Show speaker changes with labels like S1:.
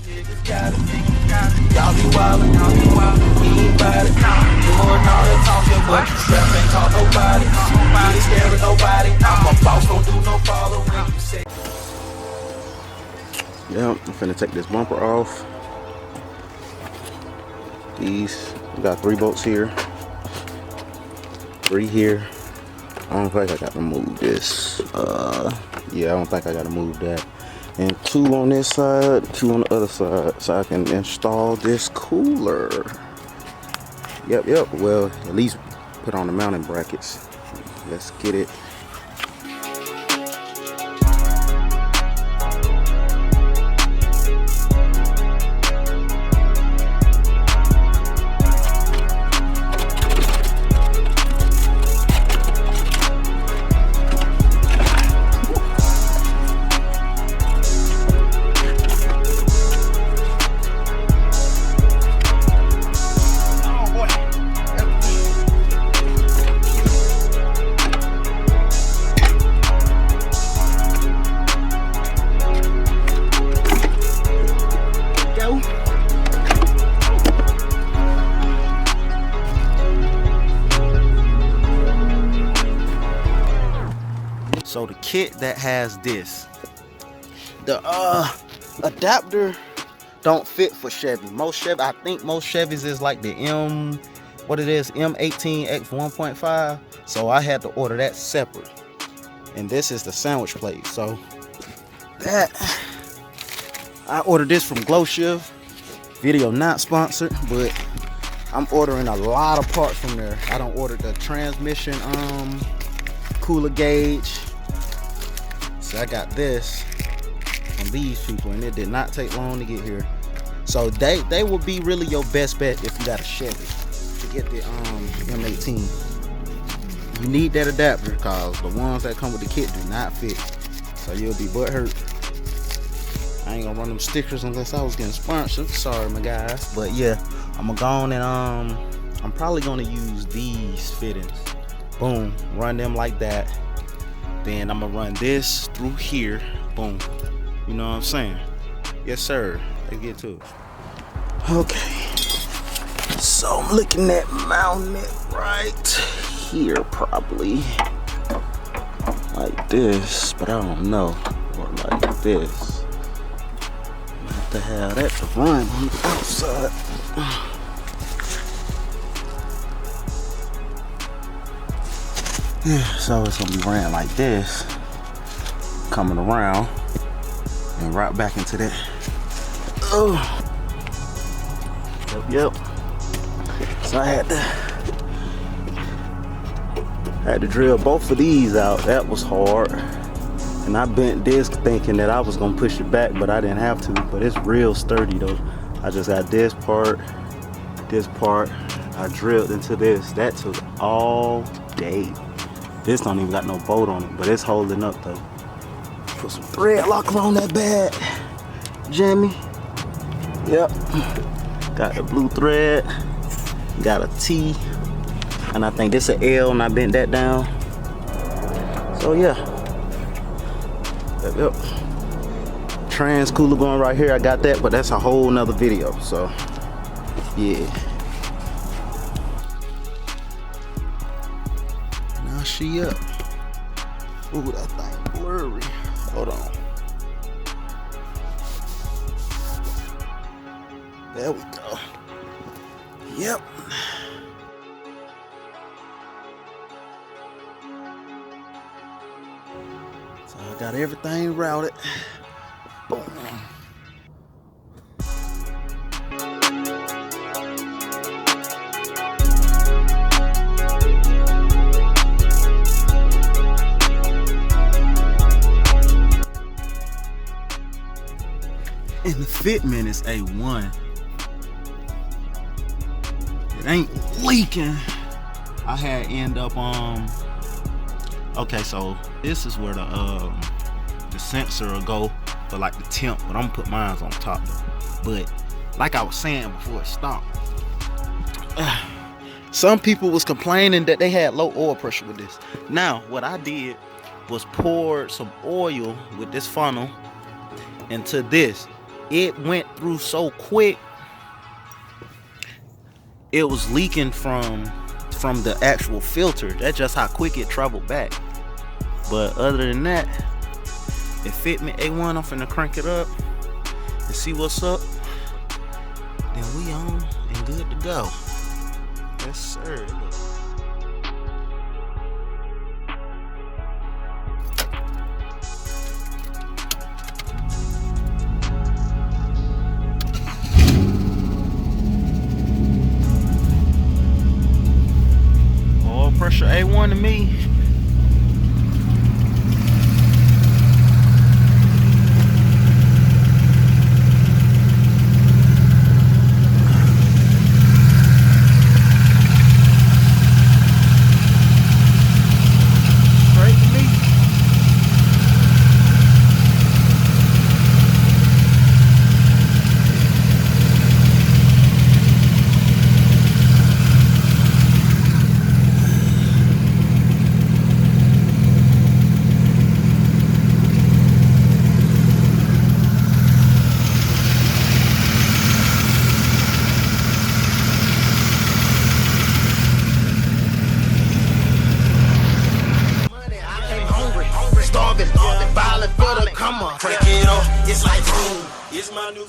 S1: Y'all be wildin', he ain't bout it. Doing all the talking, but you strap ain't call nobody. Ain't scared of nobody. I'm a boss, don't do no following. You say.
S2: Yeah, I'm finna take this bumper off. These, we got 3 bolts here, 3 here. I don't think I gotta move this. Yeah, I don't think I gotta move that. And 2 on this side, 2 on the other side, so I can install this cooler. Yep. Well, at least put on the mounting brackets. Let's get it. So the kit that has this, the adapter don't fit for Chevy. I think most Chevys is like the M18X 1.5. So I had to order that separate. And this is the sandwich plate. So that I ordered this from Glow Shift. Video not sponsored, but I'm ordering a lot of parts from there. I don't order the transmission cooler gauge. So I got this from these people, and it did not take long to get here. So they will be really your best bet if you got a Chevy to get the M18. You need that adapter because the ones that come with the kit do not fit. So you'll be butthurt. I ain't gonna run them stickers unless I was getting sponsored. Sorry, my guys. But yeah, I'm gonna go on and I'm probably gonna use these fittings. Boom, run them like that. Then I'm gonna run this through here. Boom. You know what I'm saying? Yes, sir. Let's get to it. Okay. So I'm looking at mounting it right here, probably like this, but I don't know. Or like this. I have to have that to run on the outside. So it's gonna be ran like this, coming around and right back into that. Oh, yep. So I had to drill both of these out. That was hard, and I bent this thinking that I was gonna push it back, but I didn't have to. But it's real sturdy though. I just got this part. I drilled into this. That took all day. This don't even got no bolt on it, but it's holding up though. Put some thread locker on that bad, Jimmy. Yep. Got the blue thread. Got a T, and I think this is an L, and I bent that down. So yeah. Yep. Trans cooler going right here. I got that, but that's a whole nother video. So yeah. She up. Ooh, that thing blurry. Hold on. There we go. Yep. So I got everything routed. Boom. And the fitment is A1. It ain't leaking. I had end up okay, so this is where the sensor will go for like the temp, but I'm gonna put mine on top though. But like I was saying before it stopped, some people was complaining that they had low oil pressure with this. Now what I did was pour some oil with this funnel into this. it went through so quick. It was leaking from the actual filter. That's just how quick it traveled back. But other than that, it fit me A1. I'm finna crank it up and see what's up. Then we on and good to go. Yes, sir. Oil pressure A1 to me.
S1: Starving, violent for the come on. Crank it up, it's like boom. It's my new